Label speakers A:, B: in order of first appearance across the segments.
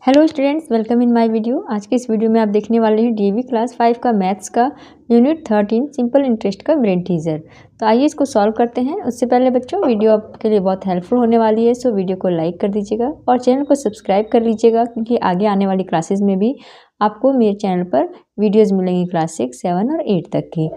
A: Hello students, welcome in my video. आज के इस वीडियो में आप देखने वाले हैं डीएवी क्लास 5 का मैथ्स का यूनिट 13 सिंपल इंटरेस्ट का ब्रेन टीजर। तो आइए इसको सॉल्व करते हैं। उससे पहले बच्चों, वीडियो आपके लिए बहुत हेल्पफुल होने वाली है, सो वीडियो को लाइक कर दीजिएगा और चैनल को सब्सक्राइब कर लीजिएगा, क्योंकि आगे आने वाली क्लासेस में भी आपको मेरे चैनल पर वीडियोज़ मिलेंगी क्लास 6, 7 और 8 तक की।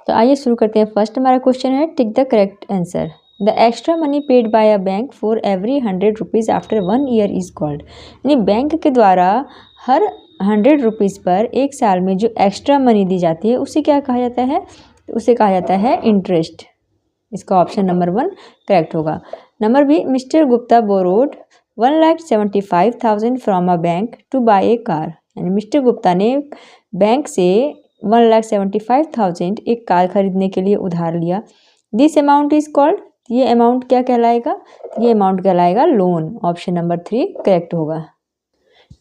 A: तो आइए शुरू करते हैं। फर्स्ट हमारा क्वेश्चन है, tick the correct answer. The extra money paid by a bank for every 100 rupees after 1 year is called. यानी बैंक के द्वारा हर 100 रुपीज़ पर एक साल में जो एक्स्ट्रा मनी दी जाती है उसे क्या कहा जाता है? उसे कहा जाता है इंटरेस्ट। इसका ऑप्शन नंबर 1 करेक्ट होगा। Number b, mister Gupta borrowed 1,75,000 from a bank to buy a car. यानी मिस्टर गुप्ता ने बैंक से 1,75,000 एक कार खरीदने के लिए उधार लिया। दिस अमाउंट इज कॉल्ड, ये अमाउंट क्या कहलाएगा? ये अमाउंट कहलाएगा लोन। ऑप्शन नंबर 3 करेक्ट होगा।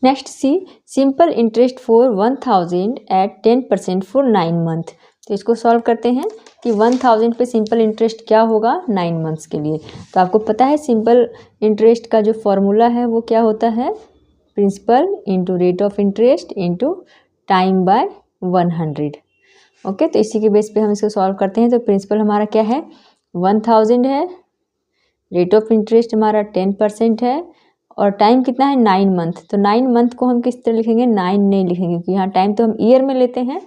A: Next c, simple interest for 1,000 at 10% for 9 month. तो इसको सॉल्व करते हैं कि 1,000 पे सिंपल इंटरेस्ट क्या होगा 9 मंथ्स के लिए। तो आपको पता है सिंपल इंटरेस्ट का जो फॉर्मूला है वो क्या होता है? Principal into rate of interest into time by 100। Okay, तो इसी के बेस पे हम इसको सॉल्व करते हैं। तो प्रिंसिपल हमारा क्या है? 1,000 है, रेट ऑफ इंटरेस्ट हमारा 10% है और टाइम कितना है? 9 मंथ। तो 9 मंथ को हम किस तरह लिखेंगे? 9 नहीं लिखेंगे, क्योंकि यहाँ टाइम तो हम ईयर में लेते हैं।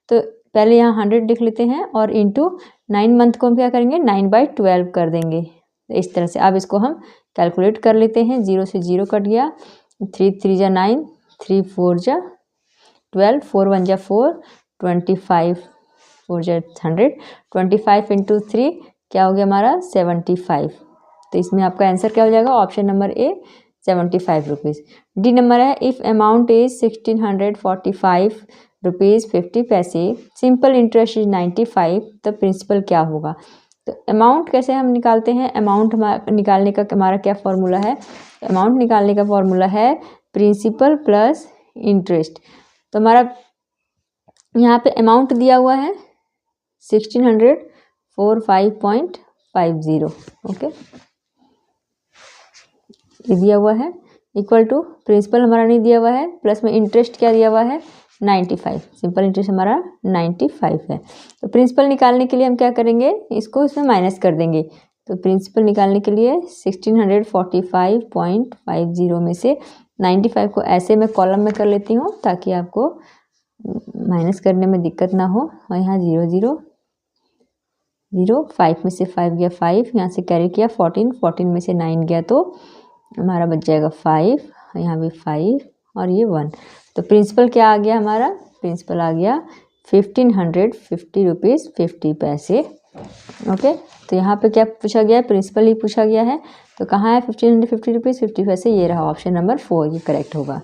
A: तो पहले यहाँ 100 लिख लेते हैं और इंटू 9 मंथ को हम क्या करेंगे? 9/12 कर देंगे। तो इस तरह से अब इसको हम कैलकुलेट कर लेते हैं। 0 से 0 कट गया, 3 3 जा 9, 3 4 जा 12, 4 1 जा 4, 25 4 जा 100, 25 इंटू 3 क्या हो गया हमारा? 75। तो इसमें आपका आंसर क्या हो जाएगा? Option number A 75 rupees. D number है, इफ़ अमाउंट इज 1,645 रुपीज़ 50 पैसे, सिंपल इंटरेस्ट इज 95, तो प्रिंसिपल क्या होगा? तो अमाउंट कैसे हम निकालते हैं? अमाउंट निकालने का हमारा क्या फॉर्मूला है? अमाउंट निकालने का फॉर्मूला है प्रिंसिपल प्लस इंटरेस्ट। तो हमारा यहाँ पे अमाउंट दिया हुआ है 1,645.50। ओके, ये दिया हुआ है इक्वल टू प्रिंसिपल हमारा नहीं दिया हुआ है, प्लस में इंटरेस्ट क्या दिया हुआ है? 95। सिंपल इंटरेस्ट हमारा 95 है। तो प्रिंसिपल निकालने के लिए हम क्या करेंगे? इसको इसमें माइनस कर देंगे। तो प्रिंसिपल निकालने के लिए 1,645.50 में से 95 को ऐसे मैं कॉलम में कर लेती हूँ, ताकि आपको माइनस करने में दिक्कत ना हो। और यहाँ 0 0 0, 5 में से 5 गया 5, यहाँ से कैरी किया 14, 14 में से 9 गया तो हमारा बच जाएगा 5, यहाँ भी 5 और ये 1। तो प्रिंसिपल क्या आ गया हमारा? प्रिंसिपल आ गया 1,550 रुपीज़ 50 पैसे। ओके, तो यहाँ पे क्या पूछा गया है? प्रिंसिपल ही पूछा गया है। तो कहाँ है 1,550 रुपीज़ 50 पैसे? ये रहा ऑप्शन नंबर 4, ये करेक्ट होगा।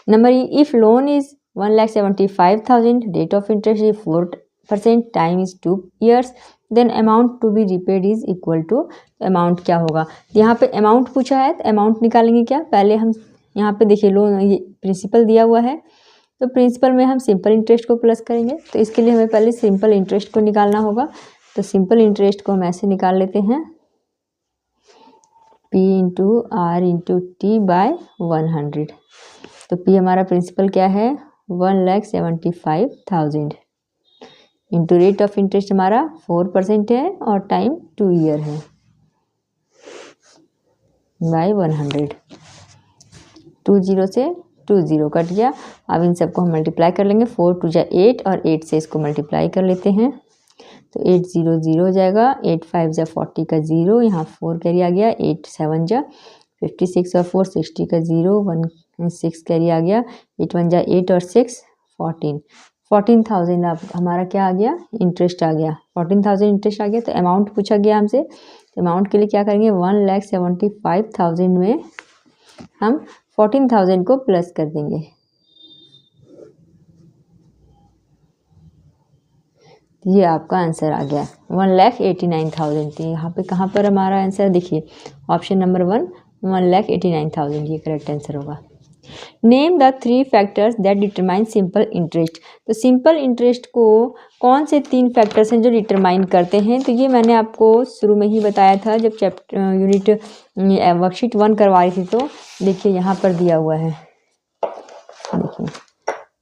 A: Number e, if loan is 1,75,000, rate of interest is 4%, time is 2 years, then amount to be repaid is equal to. Amount क्या होगा? यहाँ पे अमाउंट पूछा है, तो अमाउंट निकालेंगे क्या? पहले हम यहाँ पे देखिए, लोन ये प्रिंसिपल दिया हुआ है, तो प्रिंसिपल में हम सिंपल इंटरेस्ट को प्लस करेंगे। तो इसके लिए हमें पहले सिंपल इंटरेस्ट को निकालना होगा। तो सिंपल इंटरेस्ट को हम ऐसे निकाल लेते हैं, P into r into t by 100। तो P हमारा प्रिंसिपल क्या है? 1,75,000 इंटू रेट ऑफ इंटरेस्ट हमारा 4% है और टाइम 2 ईयर है बाय 100। 2 0 से 2 0 कट गया। अब इन सबको हम मल्टीप्लाई कर लेंगे। 4 2 जा 8 और 8 से इसको मल्टीप्लाई कर लेते हैं। तो 8 0 0 हो जाएगा, 8 5 जा 40 का 0, यहाँ 4 कैरी आ गया, 8 7 जा 56 और 4 60 का 0, 1 6 कैरी आ गया, 8 1 जा 8 और 6 14,000 अब हमारा क्या आ गया? इंटरेस्ट आ गया। 14,000 इंटरेस्ट आ गया। तो अमाउंट पूछा गया हमसे, तो अमाउंट के लिए क्या करेंगे? 1,75,000 में हम 14,000 को प्लस कर देंगे। ये आपका आंसर आ गया 1,89,000। तो यहाँ पे कहाँ पर हमारा आंसर देखिए, ऑप्शन नंबर 1 1,89,000 ये करेक्ट आंसर होगा। Name the 3 factors that determine simple interest. तो सिंपल इंटरेस्ट को कौन से 3 फैक्टर्स हैं जो डिटरमाइन करते हैं? तो ये मैंने आपको शुरू में ही बताया था जब यूनिट वर्कशीट 1 करवा रही थी। तो देखिए यहाँ पर दिया हुआ है,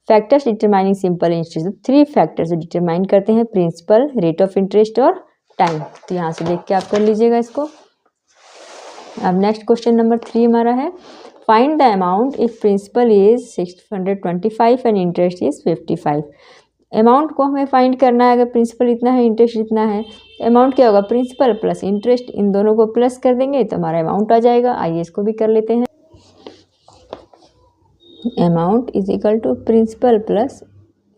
A: factors determining simple interest, 3 factors determine करते हैं, प्रिंसिपल, रेट ऑफ इंटरेस्ट और टाइम। तो यहाँ से देख के आप कर लीजिएगा इसको। अब नेक्स्ट क्वेश्चन नंबर 3 हमारा है, find the amount if principal is 625 and interest is 55। Amount को हमें फाइंड करना है, अगर प्रिंसिपल इतना है इंटरेस्ट इतना है, अमाउंट क्या होगा, प्रिंसिपल प्लस इंटरेस्ट, इन दोनों को प्लस कर देंगे तो हमारा अमाउंट आ जाएगा। आइए इसको भी कर लेते हैं। Amount is equal to principal plus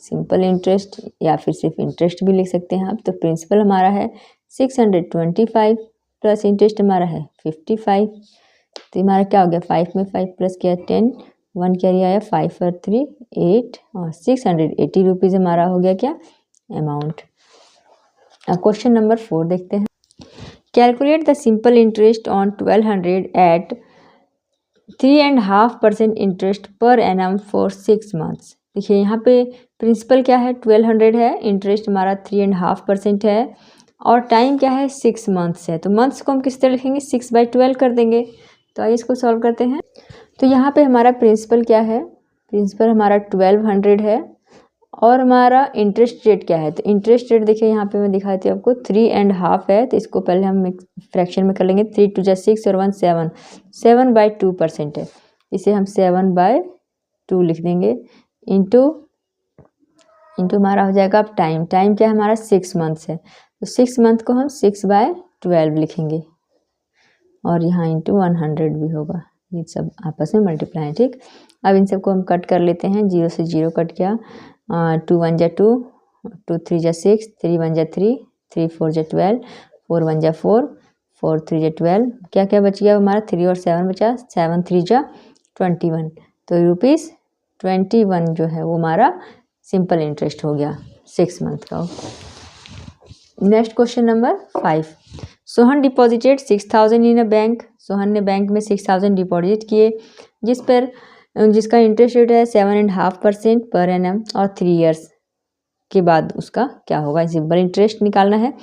A: simple interest, या फिर सिर्फ इंटरेस्ट भी लिख सकते हैं आप। तो प्रिंसिपल हमारा है 625 प्लस इंटरेस्ट हमारा है 55। तो हमारा क्या हो गया, 5 में 5 प्लस किया 10, 1 कैरी आया, 5 और 3 8 और 680 रुपीज़ हमारा हो गया क्या, अमाउंट। अब क्वेश्चन नंबर 4 देखते हैं। Calculate the simple interest on 1200 at 3.5% interest per annum for 6 months. देखिए यहाँ पे प्रिंसिपल क्या है 1200 है, इंटरेस्ट हमारा 3.5% है और टाइम क्या है 6 मंथ्स है। तो मंथ्स को हम किस तरह लिखेंगे, 6/12 कर देंगे। तो आइए इसको सॉल्व करते हैं। तो यहाँ पे हमारा प्रिंसिपल क्या है, प्रिंसिपल हमारा 1200 है और हमारा इंटरेस्ट रेट क्या है, तो इंटरेस्ट रेट देखिए यहाँ पे मैं दिखाती हूँ आपको 3.5 है। तो इसको पहले हम फ्रैक्शन में कर लेंगे, 3 2 जा 6 और 1 7, 7/2% है। इसे हम 7/2 लिख देंगे, इंटू हमारा हो जाएगा अब टाइम, टाइम क्या है हमारा 6 मंथ्स है। तो 6 मंथ को हम 6/12 लिखेंगे और यहाँ इंटू 100 भी होगा, ये सब आपस में मल्टीप्लाई है, ठीक। अब इन सबको हम कट कर लेते हैं, 0 से 0 कट गया, 2 1 जा 2, 2 3 जा 6, 3 1 जा 3, 3 4 जा 12, 4 1 जा 4, 4 3 जा 12, क्या क्या बच गया हमारा, 3 और 7 बचा, 7 3 जा 21। तो ₹21 जो है वो हमारा सिंपल इंटरेस्ट हो गया 6 मंथ का। Next question number 5, Sohan deposited 6000 in a bank. Sohan ने बैंक में 6000 डिपॉजिट किए, जिसका इंटरेस्ट रेट है 7.5% पर एनम और 3 इयर्स के बाद उसका क्या होगा, सिंपल इंटरेस्ट निकालना है।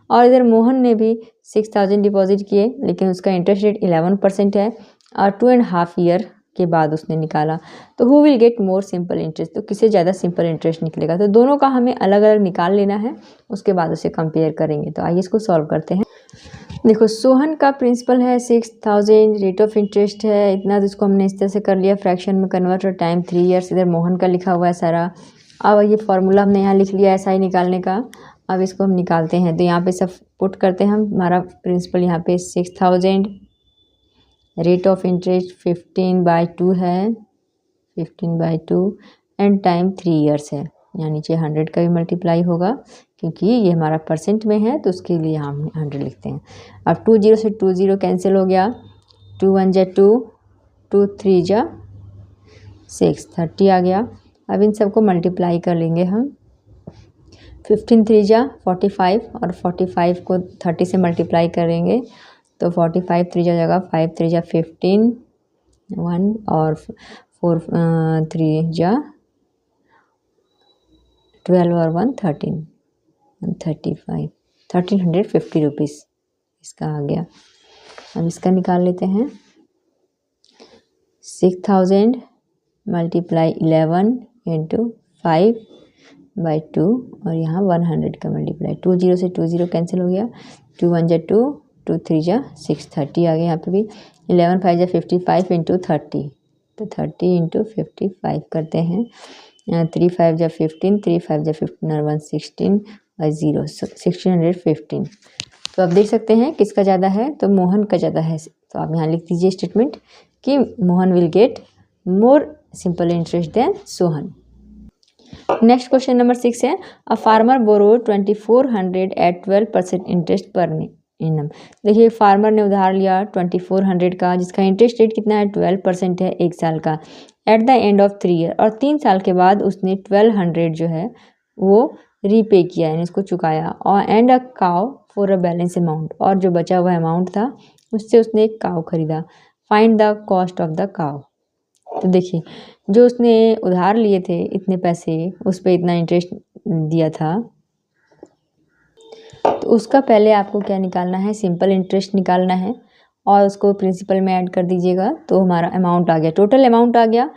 A: और इधर मोहन ने भी 6000 डिपॉजिट किए, लेकिन उसका इंटरेस्ट रेट 11% है और 2.5 ईयर के बाद उसने निकाला। तो who will get more simple interest, तो किसे ज़्यादा सिंपल इंटरेस्ट निकलेगा। तो दोनों का हमें अलग अलग निकाल लेना है, उसके बाद उसे कंपेयर करेंगे। तो आइए इसको सॉल्व करते हैं। देखो सोहन का प्रिंसिपल है 6000, रेट ऑफ इंटरेस्ट है इतना, तो इसको हमने इस तरह से कर लिया, फ्रैक्शन में कन्वर्ट और टाइम 3 इयर्स। इधर मोहन का लिखा हुआ है सारा। अब ये फॉर्मूला हमने यहाँ लिख लिया SI निकालने का। अब इसको हम निकालते हैं, तो यहाँ पे सब पुट करते हैं हम। हमारा प्रिंसिपल यहाँ पे 6000, रेट ऑफ इंटरेस्ट 15/2 है, 15/2 एंड टाइम 3 इयर्स है। यहाँ नीचे 100 का भी मल्टीप्लाई होगा, क्योंकि ये हमारा परसेंट में है तो उसके लिए हम 100 लिखते हैं। अब 2 0 से 2 0 कैंसिल हो गया, 2 1 जा 2, 2 3 जा 6, 30 आ गया। अब इन सबको मल्टीप्लाई कर लेंगे हम, 15 3 जा 45 और 45 को 30 से मल्टीप्लाई करेंगे तो 45 3 जा जाएगा, 5 3 जा 15, 1 और 4 3 जा 12 और 1 13, 135, 1350 रुपीज़ इसका आ गया। अब इसका निकाल लेते हैं, 6000 मल्टीप्लाई 11 इंटू 5/2 और यहाँ 100 का मल्टीप्लाई, 2 0 से 2 0 कैंसिल हो गया, 2 1 जा 2, 2 3 जा 6, 30 आ गया। यहाँ पे भी 11 5 जा 55 इंटू 30, तो 30 इंटू 55 करते हैं, 3 5 जा 15, 3 5 जा 15 और 1 16 और 0 1615। तो आप देख सकते हैं किसका ज़्यादा है, तो मोहन का ज़्यादा है। तो आप यहाँ लिख दीजिए स्टेटमेंट कि Mohan will get more simple interest than Sohan. Next question number 6 है, a farmer borrow 2400 at 12% interest per annum. देखिए फार्मर ने उधार लिया 2400 का, जिसका इंटरेस्ट रेट कितना है 12% है 1 साल का, at the end of 3 year, और 3 साल के बाद उसने 1200 जो है वो रीपे किया, यानी उसको चुकाया। और and a cow for a balance amount, और जो बचा हुआ अमाउंट था उससे उसने एक काउ खरीदा। Find the cost of the cow. तो देखिए जो उसने उधार लिए थे इतने पैसे, उस पर इतना इंटरेस्ट दिया था, तो उसका पहले आपको क्या निकालना है, सिंपल इंटरेस्ट निकालना है और उसको प्रिंसिपल में ऐड कर दीजिएगा। तो हमारा अमाउंट आ गया, टोटल अमाउंट आ गया।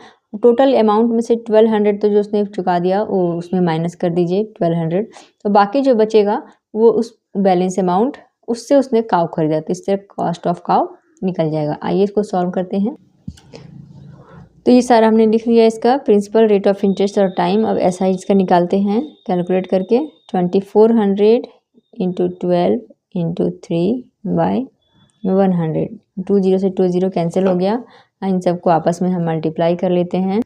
A: टोटल अमाउंट में से 1200 तो जो उसने चुका दिया वो उसमें माइनस कर दीजिए 1200, तो बाकी जो बचेगा वो उस बैलेंस अमाउंट उससे उसने काव खरीदा, तो इस तरह कॉस्ट ऑफ काव निकल जाएगा। आइए इसको सॉल्व करते हैं। तो ये सारा हमने लिख लिया इसका प्रिंसिपल, रेट ऑफ इंटरेस्ट और टाइम। अब एसआई इसका निकालते हैं कैलकुलेट करके। 2400 इंटू 12 इंटू 3/100, 20 से 20 कैंसिल हो गया। इन सबको आपस में हम मल्टीप्लाई कर लेते हैं,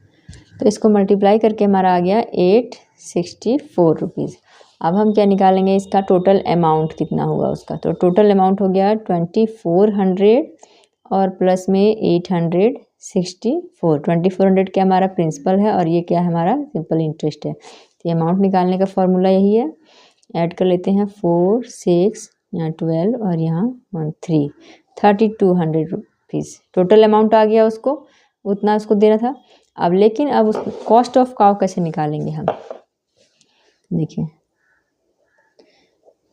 A: तो इसको मल्टीप्लाई करके हमारा आ गया 864 रुपीज़। अब हम क्या निकालेंगे, इसका टोटल अमाउंट कितना होगा उसका। तो टोटल अमाउंट हो गया 2400 और प्लस में 864। 2400 क्या हमारा प्रिंसिपल है और ये क्या है हमारा सिंपल इंटरेस्ट है। तो ये अमाउंट निकालने का फॉर्मूला यही है। ऐड कर लेते हैं 4, 6, यहाँ 12 और यहाँ 3, 3200 रुपीज़ टोटल अमाउंट आ गया उसको, उतना उसको देना था। अब लेकिन अब उस कॉस्ट ऑफ काव कैसे निकालेंगे हम, देखिए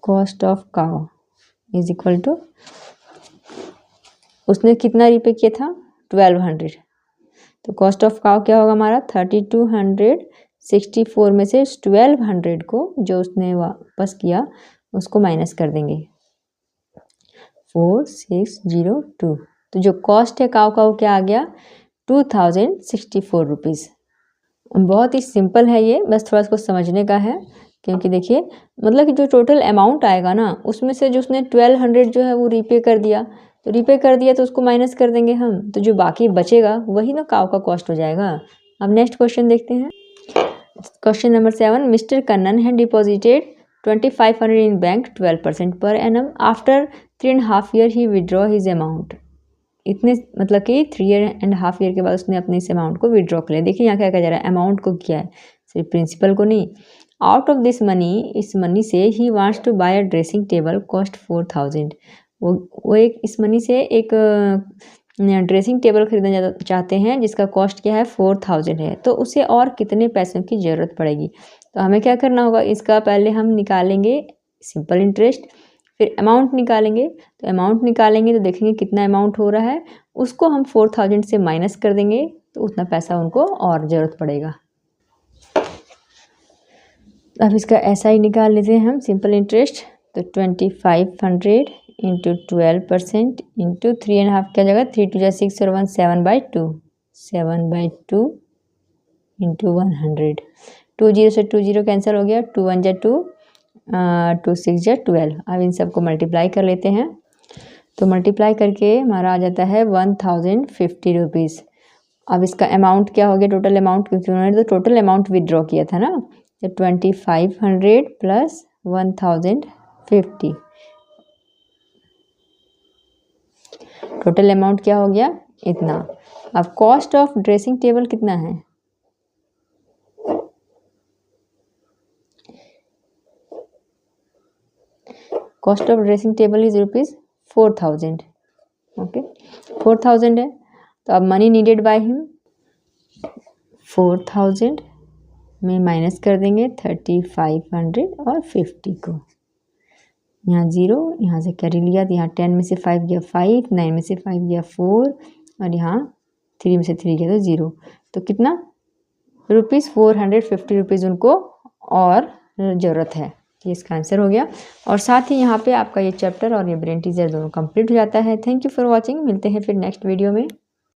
A: कॉस्ट ऑफ काव इज इक्वल टू, उसने कितना रिपे किया था 1200, तो कॉस्ट ऑफ काव क्या होगा हमारा 3264 में से 1200 को जो उसने वापस किया उसको माइनस कर देंगे 4602। तो जो कॉस्ट है काव का वो क्या आ गया 2064 रुपीज़। बहुत ही सिंपल है ये, बस थोड़ा इसको समझने का है, क्योंकि देखिए मतलब कि जो टोटल अमाउंट आएगा ना उसमें से जो उसने 1200 जो है वो रीपे कर दिया, तो रीपे कर दिया तो उसको माइनस कर देंगे हम, तो जो बाकी बचेगा वही ना काव का कॉस्ट हो जाएगा। अब नेक्स्ट क्वेश्चन देखते हैं। क्वेश्चन नंबर 7, मिस्टर कन्नन है डिपॉजिटेड 2500 इन bank 12% per annum, after 3.5 year ही विड्रॉ हिज अमाउंट। इतने मतलब कि 3.5 ईयर के बाद उसने अपने इस अमाउंट को विड्रॉ कर लिया। देखिए यहाँ क्या कहा जा रहा है, अमाउंट को किया है, सिर्फ प्रिंसिपल को नहीं। आउट ऑफ दिस मनी, इस मनी से ही wants to buy a dressing table cost 4000। वो एक इस मनी से एक ड्रेसिंग टेबल खरीदना चाहते हैं जिसका कॉस्ट क्या है 4000 है, तो उसे और कितने पैसों की ज़रूरत पड़ेगी। तो हमें क्या करना होगा, इसका पहले हम निकालेंगे सिंपल इंटरेस्ट, फिर अमाउंट निकालेंगे। तो अमाउंट निकालेंगे तो देखेंगे कितना अमाउंट हो रहा है, उसको हम 4000 से माइनस कर देंगे तो उतना पैसा उनको और ज़रूरत पड़ेगा। अब इसका ऐसा ही निकाल लेते हैं हम सिंपल इंटरेस्ट। तो 2500 इंटू 12% इंटू 3.5 क्या जगह 3 2 जा 6 और 1 7/2, 7/2 इंटू 100। 20 से 20 कैंसिल हो गया, 2 1 जा 2, 2 6 जा 12। अब इन सबको मल्टीप्लाई कर लेते हैं, तो मल्टीप्लाई करके हमारा आ जाता है 1050 रुपीज़। अब इसका अमाउंट क्या हो गया टोटल अमाउंट, क्योंकि उन्होंने तो टोटल अमाउंट विदड्रॉ किया था ना, तो 2500 प्लस 1050 टोटल अमाउंट क्या हो गया इतना। अब कॉस्ट ऑफ ड्रेसिंग टेबल कितना है, cost of dressing table is ₹4000। Okay 4000 है, तो अब मनी नीडेड बाय हिम 4000 में माइनस कर देंगे 3500 और 50 को, यहाँ 0 यहाँ से कैरी लिया तो यहाँ 10 में से 5 गया 5, 9 में से 5 गया 4 और यहाँ 3 में से 3 गया तो 0। तो कितना ₹450 रुपीज़ उनको और ज़रूरत है। ये इसका आंसर हो गया। और साथ ही यहाँ पे आपका ये चैप्टर और ये ब्रेन टीजर दोनों कंप्लीट हो जाता है। थैंक यू फॉर वॉचिंग, मिलते हैं फिर नेक्स्ट वीडियो में।